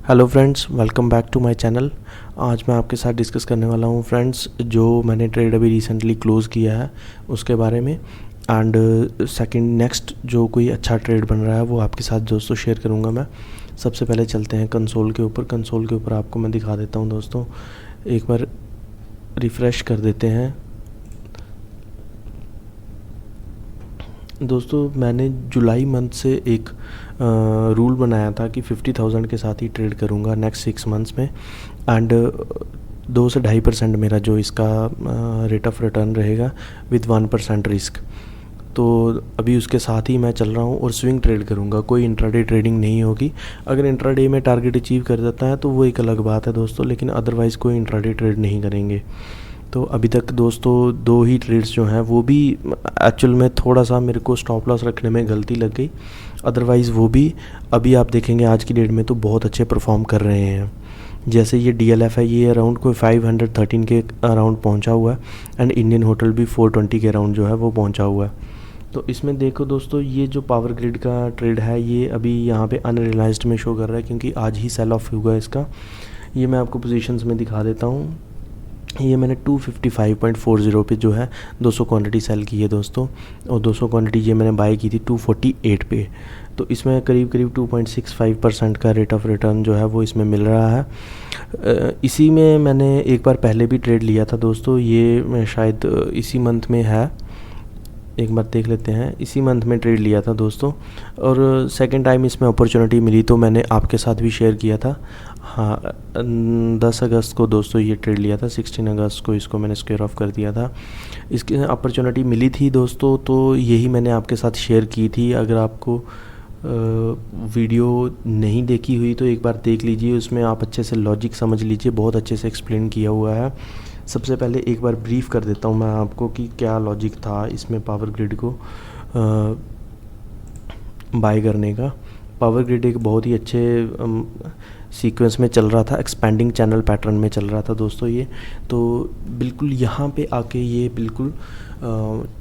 Hello friends, welcome back to my channel. आज मैं आपके साथ डिस्कस करने वाला हूँ फ्रेंड्स, जो मैंने ट्रेड अभी रिसेंटली क्लोज़ किया है उसके बारे में। एंड सेकंड नेक्स्ट जो कोई अच्छा ट्रेड बन रहा है वो आपके साथ दोस्तों शेयर करूँगा मैं। सबसे पहले चलते हैं कंसोल के ऊपर। कंसोल के ऊपर आपको मैं दिखा देता हूँ दोस्तों, एक बार रिफ़्रेश कर देते हैं। दोस्तों मैंने जुलाई मंथ से एक रूल बनाया था कि 50,000 के साथ ही ट्रेड करूँगा नेक्स्ट 6 मंथ्स में। एंड 2 से 2.5% मेरा जो इसका रेट ऑफ रिटर्न रहेगा विद 1% रिस्क। तो अभी उसके साथ ही मैं चल रहा हूँ और स्विंग ट्रेड करूँगा, कोई इंट्राडे ट्रेडिंग नहीं होगी। अगर इंट्राडे में टारगेट अचीव कर देता है तो वो एक अलग बात है दोस्तों, लेकिन अदरवाइज़ कोई इंट्राडे ट्रेड नहीं करेंगे। तो अभी तक दोस्तों 2 ही ट्रेड्स जो हैं वो भी एक्चुअल में थोड़ा सा मेरे को स्टॉप लॉस रखने में गलती लग गई, अदरवाइज़ वो भी अभी आप देखेंगे आज की डेट में तो बहुत अच्छे परफॉर्म कर रहे हैं। जैसे ये DLF है, ये अराउंड कोई 513 के अराउंड पहुंचा हुआ है। एंड इंडियन होटल भी 420 के अराउंड जो है वो पहुंचा हुआ है। तो इसमें देखो दोस्तों, ये जो पावर ग्रिड का ट्रेड है ये अभी यहाँ पे अनरियलाइज्ड में शो कर रहा है, क्योंकि आज ही सेल ऑफ हुआ इसका। ये मैं आपको पोजीशंस में दिखा देता हूँ। ये मैंने 255.40 पे जो है 200 क्वांटिटी सेल की है दोस्तों, और 200 क्वांटिटी ये मैंने बाय की थी 248 पे। तो इसमें करीब करीब 2.65% का रेट ऑफ रिटर्न जो है वो इसमें मिल रहा है। इसी में मैंने एक बार पहले भी ट्रेड लिया था दोस्तों, ये शायद इसी मंथ में है, एक बार देख लेते हैं। इसी मंथ में ट्रेड लिया था दोस्तों, और सेकंड टाइम इसमें अपॉर्चुनिटी मिली तो मैंने आपके साथ भी शेयर किया था। हाँ, 10 अगस्त को दोस्तों ये ट्रेड लिया था, 16 अगस्त को इसको मैंने स्क्वेयर ऑफ कर दिया था। इसकी अपॉर्चुनिटी मिली थी दोस्तों, तो यही मैंने आपके साथ शेयर की थी। अगर आपको वीडियो नहीं देखी हुई तो एक बार देख लीजिए, उसमें आप अच्छे से लॉजिक समझ लीजिए, बहुत अच्छे से एक्सप्लेन किया हुआ है। सबसे पहले एक बार ब्रीफ कर देता हूँ मैं आपको कि क्या लॉजिक था इसमें पावर ग्रिड को बाय करने का। पावर ग्रिड एक बहुत ही अच्छे सीक्वेंस में चल रहा था, एक्सपेंडिंग चैनल पैटर्न में चल रहा था दोस्तों ये। तो बिल्कुल यहाँ पे आके ये बिल्कुल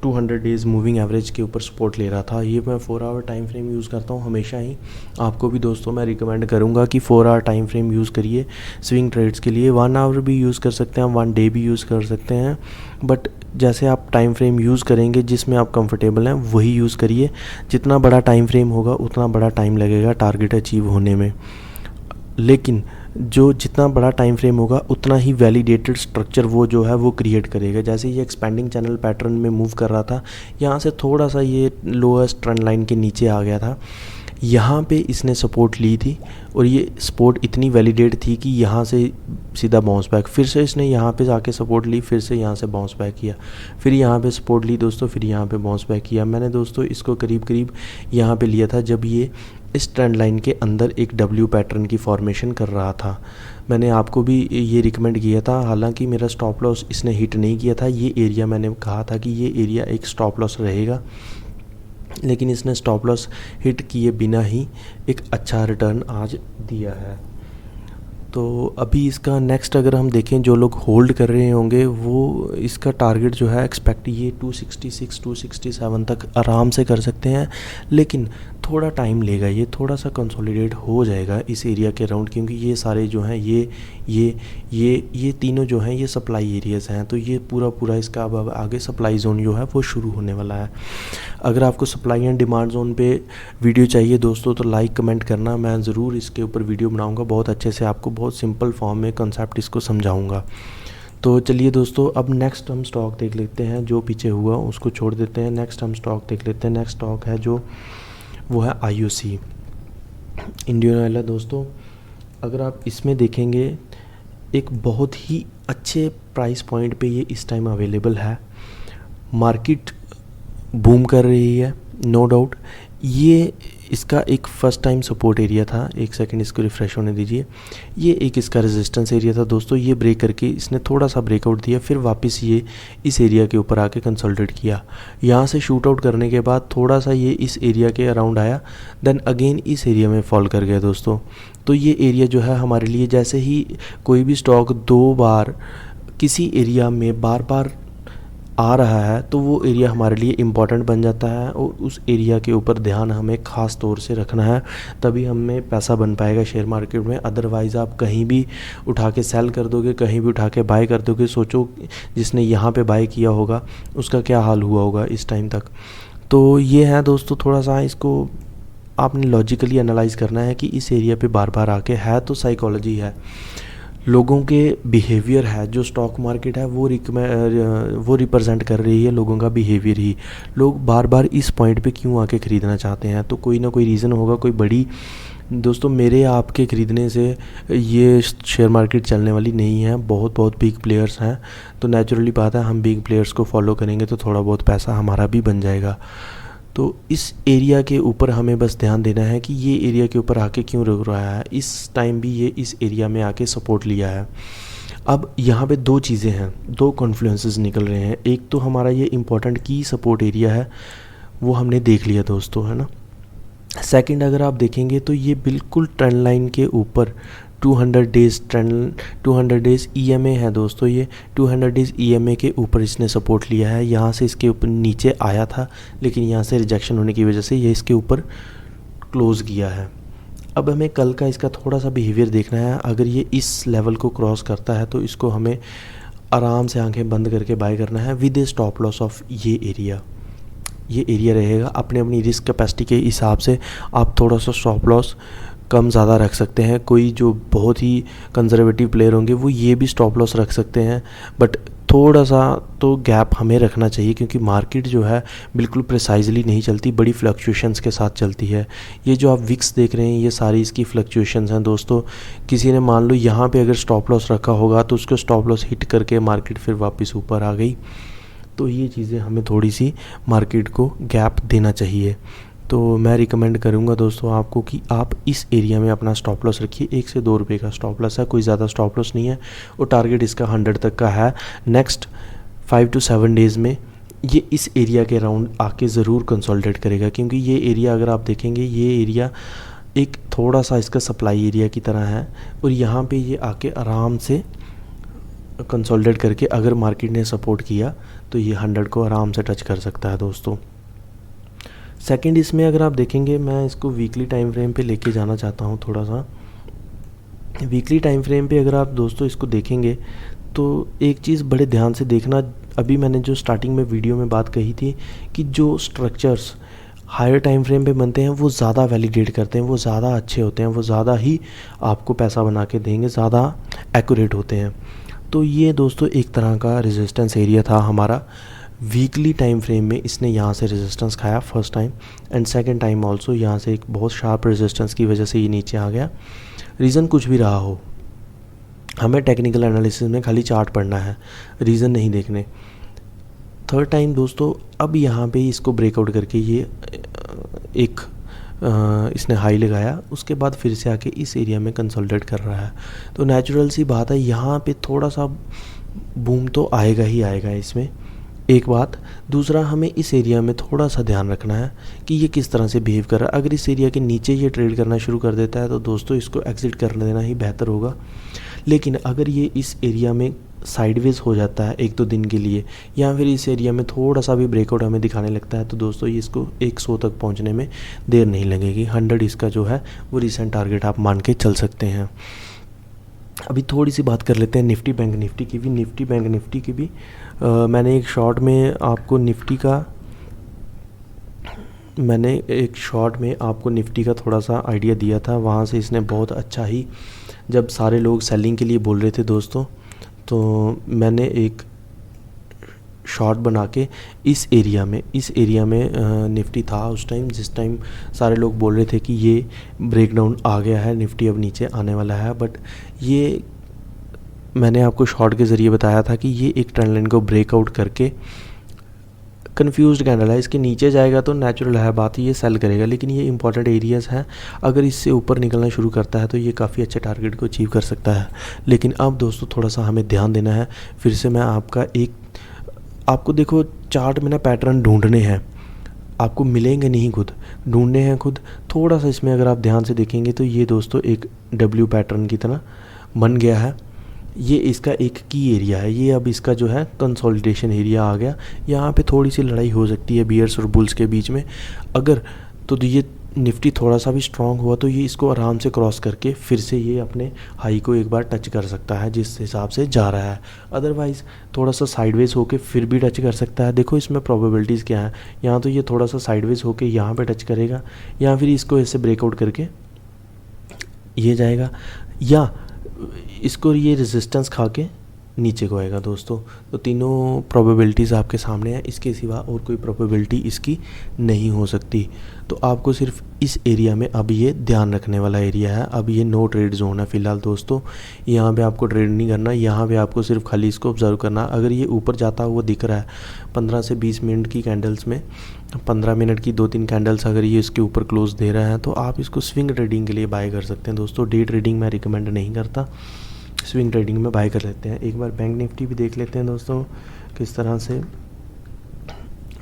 200 डेज़ मूविंग एवरेज के ऊपर सपोर्ट ले रहा था। ये मैं 4 आवर टाइम फ्रेम यूज़ करता हूँ हमेशा ही। आपको भी दोस्तों मैं रिकमेंड करूँगा कि 4 आवर टाइम फ्रेम यूज़ करिए स्विंग ट्रेड्स के लिए। 1 आवर भी यूज़ कर सकते हैं, 1 डे भी यूज़ कर सकते हैं, बट जैसे आप टाइम फ्रेम यूज़ करेंगे जिसमें आप कंफर्टेबल हैं वही यूज़ करिए। जितना बड़ा टाइम फ्रेम होगा उतना बड़ा टाइम लगेगा टारगेट अचीव होने में, लेकिन जो जितना बड़ा टाइम फ्रेम होगा उतना ही वैलिडेटेड स्ट्रक्चर वो जो है वो क्रिएट करेगा। जैसे ये एक्सपेंडिंग चैनल पैटर्न में मूव कर रहा था, यहाँ से थोड़ा सा ये लोएस्ट ट्रेंड लाइन के नीचे आ गया था, यहाँ पे इसने सपोर्ट ली थी और ये सपोर्ट इतनी वैलिडेट थी कि यहाँ से सीधा बाउंस बैक, फिर से इसने यहाँ पे जाके सपोर्ट ली, फिर से यहाँ से बाउंस बैक किया, फिर यहाँ पे सपोर्ट ली दोस्तों, फिर यहाँ पे बाउंस बैक किया। मैंने दोस्तों इसको करीब करीब यहाँ पे लिया था जब ये इस ट्रेंड लाइन के अंदर एक W पैटर्न की फॉर्मेशन कर रहा था। मैंने आपको भी ये रिकमेंड किया था, हालांकि मेरा स्टॉप लॉस इसने हिट नहीं किया था। ये एरिया मैंने कहा था कि ये एरिया एक स्टॉप लॉस रहेगा, लेकिन इसने स्टॉप लॉस हिट किए बिना ही एक अच्छा रिटर्न आज दिया है। तो अभी इसका नेक्स्ट अगर हम देखें, जो लोग होल्ड कर रहे होंगे वो इसका टारगेट जो है एक्सपेक्ट ये 266 267 तक आराम से कर सकते हैं, लेकिन थोड़ा टाइम लेगा, ये थोड़ा सा कंसोलिडेट हो जाएगा इस एरिया के अराउंड, क्योंकि ये सारे जो हैं ये तीनों जो हैं ये सप्लाई एरियाज़ हैं। तो ये पूरा इसका अब आगे सप्लाई जोन जो है वो शुरू होने वाला है। अगर आपको सप्लाई एंड डिमांड जोन पे वीडियो चाहिए दोस्तों तो लाइक कमेंट करना, मैं ज़रूर इसके ऊपर वीडियो बनाऊंगा, बहुत अच्छे से आपको बहुत सिंपल फॉर्म में कंसेप्ट इसको समझाऊंगा। तो चलिए दोस्तों, अब नेक्स्ट हम स्टॉक देख लेते हैं। जो पीछे हुआ उसको छोड़ देते हैं, नेक्स्ट हम स्टॉक देख लेते हैं। नेक्स्ट स्टॉक है जो वो है IOC, इंडियन ऑयल है दोस्तों। अगर आप इसमें देखेंगे एक बहुत ही अच्छे प्राइस पॉइंट पे ये इस टाइम अवेलेबल है। मार्केट बूम कर रही है, नो डाउट। ये इसका एक फ़र्स्ट टाइम सपोर्ट एरिया था, एक सेकंड इसको रिफ़्रेश होने दीजिए। ये एक इसका रेजिस्टेंस एरिया था दोस्तों, ये ब्रेक करके इसने थोड़ा सा ब्रेकआउट दिया, फिर वापस ये इस एरिया के ऊपर आके कंसोलिडेट किया। यहाँ से शूट आउट करने के बाद थोड़ा सा ये इस एरिया के अराउंड आया, देन अगेन इस एरिया में फॉल कर गया दोस्तों। तो ये एरिया जो है हमारे लिए, जैसे ही कोई भी स्टॉक 2 बार किसी एरिया में बार बार आ रहा है तो वो एरिया हमारे लिए इम्पॉर्टेंट बन जाता है और उस एरिया के ऊपर ध्यान हमें ख़ास तौर से रखना है, तभी हमें पैसा बन पाएगा शेयर मार्केट में। अदरवाइज़ आप कहीं भी उठा के सेल कर दोगे, कहीं भी उठा के बाय कर दोगे, सोचो जिसने यहाँ पे बाय किया होगा उसका क्या हाल हुआ होगा इस टाइम तक। तो ये है दोस्तों, थोड़ा सा इसको आपने लॉजिकली एनालाइज करना है कि इस एरिया पे बार बार आके, है तो साइकोलॉजी है, लोगों के बिहेवियर है, जो स्टॉक मार्केट है वो रिप्रेजेंट कर रही है लोगों का बिहेवियर ही। लोग बार बार इस पॉइंट पे क्यों आके ख़रीदना चाहते हैं, तो कोई ना कोई रीज़न होगा, कोई बड़ी दोस्तों मेरे आपके ख़रीदने से ये शेयर मार्केट चलने वाली नहीं है। बहुत बहुत बिग प्लेयर्स हैं, तो नेचुरली बात है हम बिग प्लेयर्स को फॉलो करेंगे तो थोड़ा बहुत पैसा हमारा भी बन जाएगा। तो इस एरिया के ऊपर हमें बस ध्यान देना है कि ये एरिया के ऊपर आके क्यों रुक रहा है। इस टाइम भी ये इस एरिया में आके सपोर्ट लिया है। अब यहाँ पे दो चीज़ें हैं, दो कॉन्फ्लुएंसेस निकल रहे हैं। एक तो हमारा ये इम्पोर्टेंट की सपोर्ट एरिया है, वो हमने देख लिया दोस्तों, है ना। सेकंड अगर आप देखेंगे तो ये बिल्कुल ट्रेंड लाइन के ऊपर 200 डेज़ EMA है दोस्तों। ये 200 डेज़ EMA के ऊपर इसने सपोर्ट लिया है। यहाँ से इसके ऊपर नीचे आया था, लेकिन यहाँ से रिजेक्शन होने की वजह से ये इसके ऊपर क्लोज़ किया है। अब हमें कल का इसका थोड़ा सा बिहेवियर देखना है। अगर ये इस लेवल को क्रॉस करता है तो इसको हमें आराम से आंखें बंद करके बाय करना है with A stop loss of ये एरिया रहेगा। अपने अपनी रिस्क कैपेसिटी के हिसाब से आप थोड़ा सा स्टॉप लॉस कम ज़्यादा रख सकते हैं। कोई जो बहुत ही कंजर्वेटिव प्लेयर होंगे वो ये भी स्टॉप लॉस रख सकते हैं, बट थोड़ा सा तो गैप हमें रखना चाहिए, क्योंकि मार्केट जो है बिल्कुल प्रिसाइजली नहीं चलती, बड़ी फ्लक्चुएशंस के साथ चलती है। ये जो आप विक्स देख रहे हैं ये सारी इसकी फ्लक्चुएशंस हैं दोस्तों। किसी ने मान लो यहाँ पे अगर स्टॉप लॉस रखा होगा तो उसको स्टॉप लॉस हिट करके मार्केट फिर वापस ऊपर आ गई। तो ये चीज़ें हमें थोड़ी सी मार्केट को गैप देना चाहिए। तो मैं रिकमेंड करूँगा दोस्तों आपको कि आप इस एरिया में अपना स्टॉप लॉस रखिए। 1 से 2 रुपये का स्टॉप लॉस है, कोई ज़्यादा स्टॉप लॉस नहीं है, और टारगेट इसका 100 तक का है। नेक्स्ट 5 to 7 डेज़ में ये इस एरिया के अराउंड आके ज़रूर कंसोलिडेट करेगा, क्योंकि ये एरिया अगर आप देखेंगे ये एरिया एक थोड़ा सा इसका सप्लाई एरिया की तरह है, और यहाँ पे ये आके आराम से कंसोलिडेट करके अगर मार्केट ने सपोर्ट किया तो ये 100 को आराम से टच कर सकता है दोस्तों। सेकंड, इसमें अगर आप देखेंगे मैं इसको वीकली टाइम फ्रेम पे लेके जाना चाहता हूँ थोड़ा सा। वीकली टाइम फ्रेम पे अगर आप दोस्तों इसको देखेंगे तो एक चीज़ बड़े ध्यान से देखना, अभी मैंने जो स्टार्टिंग में वीडियो में बात कही थी कि जो स्ट्रक्चर्स हायर टाइम फ्रेम पे बनते हैं वो ज़्यादा वैलिडेट करते हैं, वो ज़्यादा अच्छे होते हैं, वो ज़्यादा ही आपको पैसा बना के देंगे, ज़्यादा एक्यूरेट होते हैं। तो ये दोस्तों एक तरह का रेजिस्टेंस एरिया था हमारा। वीकली टाइम फ्रेम में इसने यहाँ से रेजिस्टेंस खाया first time, and second time also यहाँ से एक बहुत शार्प रेजिस्टेंस की वजह से ये नीचे आ गया। रीज़न कुछ भी रहा हो, हमें टेक्निकल एनालिसिस में खाली चार्ट पढ़ना है, रीज़न नहीं देखने। थर्ड टाइम दोस्तों अब यहाँ पे इसको ब्रेकआउट करके ये एक इसने हाई लगाया, उसके बाद फिर से आके इस एरिया में कंसोलिडेट कर रहा है। तो नेचुरल सी बात है यहाँ पे थोड़ा सा बूम तो आएगा ही आएगा इसमें, एक बात। दूसरा, हमें इस एरिया में थोड़ा सा ध्यान रखना है कि ये किस तरह से बिहेव कर रहा है। अगर इस एरिया के नीचे ये ट्रेड करना शुरू कर देता है तो दोस्तों इसको एग्जिट कर देना ही बेहतर होगा। लेकिन अगर ये इस एरिया में साइडवेज हो जाता है 1-2 दिन के लिए, या फिर इस एरिया में थोड़ा सा भी ब्रेकआउट हमें दिखाने लगता है, तो दोस्तों ये इसको 100 तक पहुंचने में देर नहीं लगेगी। 100 इसका जो है वो रिसेंट टारगेट आप मान के चल सकते हैं। अभी थोड़ी सी बात कर लेते हैं निफ्टी बैंक निफ्टी की भी। मैंने एक शॉर्ट में आपको निफ्टी का थोड़ा सा आइडिया दिया था। वहाँ से इसने बहुत अच्छा ही, जब सारे लोग सेलिंग के लिए बोल रहे थे दोस्तों, तो मैंने एक शॉर्ट बना के इस एरिया में निफ्टी था उस टाइम, जिस टाइम सारे लोग बोल रहे थे कि ये ब्रेकडाउन आ गया है, निफ्टी अब नीचे आने वाला है। बट ये मैंने आपको शॉर्ट के ज़रिए बताया था कि ये एक ट्रेंड लाइन को ब्रेकआउट करके कन्फ्यूज्ड कैंडल है, इसके नीचे जाएगा तो नेचुरल है बात, ये सेल करेगा। लेकिन ये इंपॉर्टेंट एरियाज़ हैं, अगर इससे ऊपर निकलना शुरू करता है तो ये काफ़ी अच्छे टारगेट को अचीव कर सकता है। लेकिन अब दोस्तों थोड़ा सा हमें ध्यान देना है। फिर से मैं आपको देखो चार्ट में ना पैटर्न ढूंढने हैं, आपको मिलेंगे नहीं, खुद ढूंढने हैं खुद। थोड़ा सा इसमें अगर आप ध्यान से देखेंगे तो ये दोस्तों एक W पैटर्न की तरह बन गया है। ये इसका एक की एरिया है। ये अब इसका जो है कंसोलिडेशन एरिया आ गया। यहाँ पे थोड़ी सी लड़ाई हो सकती है बियर्स और बुल्स के बीच में। अगर तो ये निफ्टी थोड़ा सा भी स्ट्रांग हुआ तो ये इसको आराम से क्रॉस करके फिर से ये अपने हाई को एक बार टच कर सकता है जिस हिसाब से जा रहा है। अदरवाइज़ थोड़ा सा साइडवेज होके फिर भी टच कर सकता है। देखो इसमें प्रोबेबिलिटीज़ क्या है। यहाँ तो ये थोड़ा सा साइडवेज होके यहाँ पे टच करेगा, या फिर इसको ऐसे ब्रेकआउट करके ये जाएगा, या इसको ये रेजिस्टेंस खा के नीचे को आएगा दोस्तों। तो तीनों प्रोबेबिलिटीज़ आपके सामने है, इसके सिवा और कोई प्रोबेबिलिटी इसकी नहीं हो सकती। तो आपको सिर्फ इस एरिया में अब ये ध्यान रखने वाला एरिया है। अब ये नो ट्रेड जोन है फ़िलहाल दोस्तों। यहाँ पे आपको ट्रेड नहीं करना, यहाँ पे आपको सिर्फ खाली इसको ऑब्जर्व करना। अगर ये ऊपर जाता हुआ दिख रहा है 15 से 20 मिनट की कैंडल्स में, 15 मिनट की 2-3 कैंडल्स अगर ये इसके ऊपर क्लोज दे रहा है तो आप इसको स्विंग ट्रेडिंग के लिए बाय कर सकते हैं दोस्तों। डे ट्रेडिंग मैं रिकमेंड नहीं करता, स्विंग ट्रेडिंग में बाय कर लेते हैं। एक बार बैंक निफ्टी भी देख लेते हैं दोस्तों किस तरह से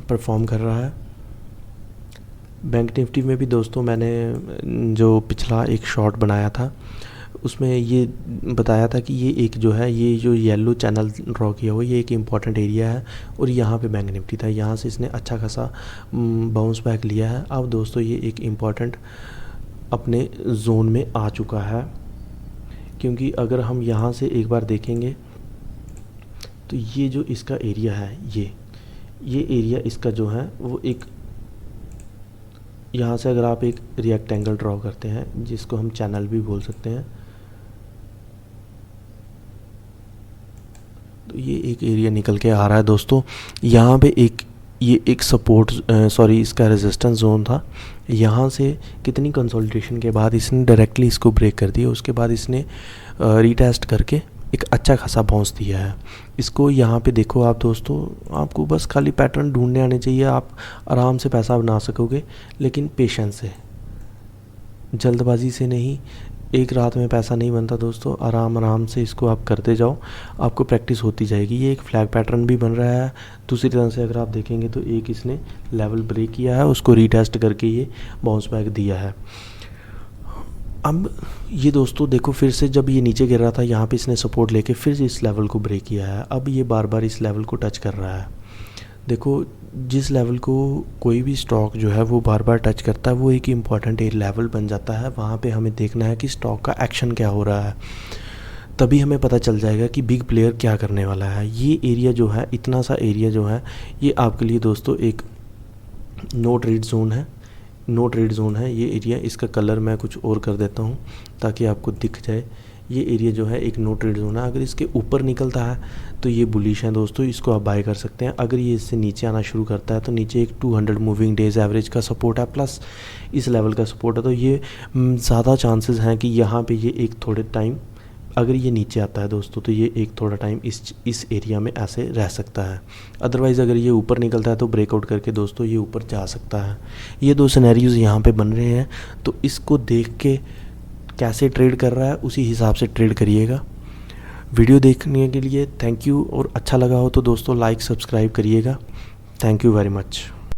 परफॉर्म कर रहा है। बैंक निफ्टी में भी दोस्तों मैंने जो पिछला एक शॉर्ट बनाया था उसमें ये बताया था कि ये एक जो है ये जो येलो चैनल ड्रॉ किया हुआ ये एक इम्पॉर्टेंट एरिया है, और यहाँ पे बैंक निफ्टी था। यहाँ से इसने अच्छा खासा बाउंस बैक लिया है। अब दोस्तों ये एक इम्पॉर्टेंट अपने जोन में आ चुका है, क्योंकि अगर हम यहाँ से एक बार देखेंगे तो ये जो इसका एरिया है ये एरिया इसका जो है वो एक, यहाँ से अगर आप एक रेक्टेंगल ड्रॉ करते हैं जिसको हम चैनल भी बोल सकते हैं, तो ये एक एरिया निकल के आ रहा है दोस्तों। यहाँ पे ये एक सपोर्ट इसका रेजिस्टेंस जोन था। यहाँ से कितनी कंसोलिडेशन के बाद इसने डायरेक्टली इसको ब्रेक कर दिया। उसके बाद इसने रीटेस्ट करके एक अच्छा खासा बाउंस दिया है। इसको यहाँ पे देखो आप दोस्तों, आपको बस खाली पैटर्न ढूंढने आने चाहिए, आप आराम से पैसा बना सकोगे, लेकिन पेशेंस से, जल्दबाजी से नहीं। एक रात में पैसा नहीं बनता दोस्तों, आराम से इसको आप करते जाओ, आपको प्रैक्टिस होती जाएगी। ये एक फ्लैग पैटर्न भी बन रहा है। दूसरी तरह से अगर आप देखेंगे तो एक इसने लेवल ब्रेक किया है, उसको रीटेस्ट करके ये बाउंस बैक दिया है। अब ये दोस्तों देखो फिर से जब ये नीचे गिर रहा था यहाँ पे इसने सपोर्ट लेके फिर से इस लेवल को ब्रेक किया है। अब ये बार बार इस लेवल को टच कर रहा है। देखो जिस लेवल को कोई भी स्टॉक जो है वो बार बार टच करता है वो एक इम्पॉर्टेंट लेवल बन जाता है। वहाँ पे हमें देखना है कि स्टॉक का एक्शन क्या हो रहा है, तभी हमें पता चल जाएगा कि बिग प्लेयर क्या करने वाला है। ये एरिया जो है, इतना सा एरिया जो है, ये आपके लिए दोस्तों एक नो ट्रेड जोन है। नो ट्रेड जोन है ये एरिया। इसका कलर मैं कुछ और कर देता हूँ ताकि आपको दिख जाए। ये एरिया जो है एक नो ट्रेड जोन है। अगर इसके ऊपर निकलता है तो ये बुलिश है दोस्तों, इसको आप बाय कर सकते हैं। अगर ये इससे नीचे आना शुरू करता है तो नीचे एक 200 मूविंग डेज एवरेज का सपोर्ट है, प्लस इस लेवल का सपोर्ट है। तो ये ज़्यादा चांसेस हैं कि यहाँ पे ये एक थोड़े टाइम, अगर ये नीचे आता है दोस्तों तो ये एक थोड़ा टाइम इस एरिया में ऐसे रह सकता है। अदरवाइज़ अगर ये ऊपर निकलता है तो ब्रेकआउट करके दोस्तों ये ऊपर जा सकता है। ये दो सिनेरियोज़ यहाँ पे बन रहे हैं, तो इसको देख के कैसे ट्रेड कर रहा है उसी हिसाब से ट्रेड करिएगा। वीडियो देखने के लिए थैंक यू, और अच्छा लगा हो तो दोस्तों लाइक सब्सक्राइब करिएगा। Thank you very much.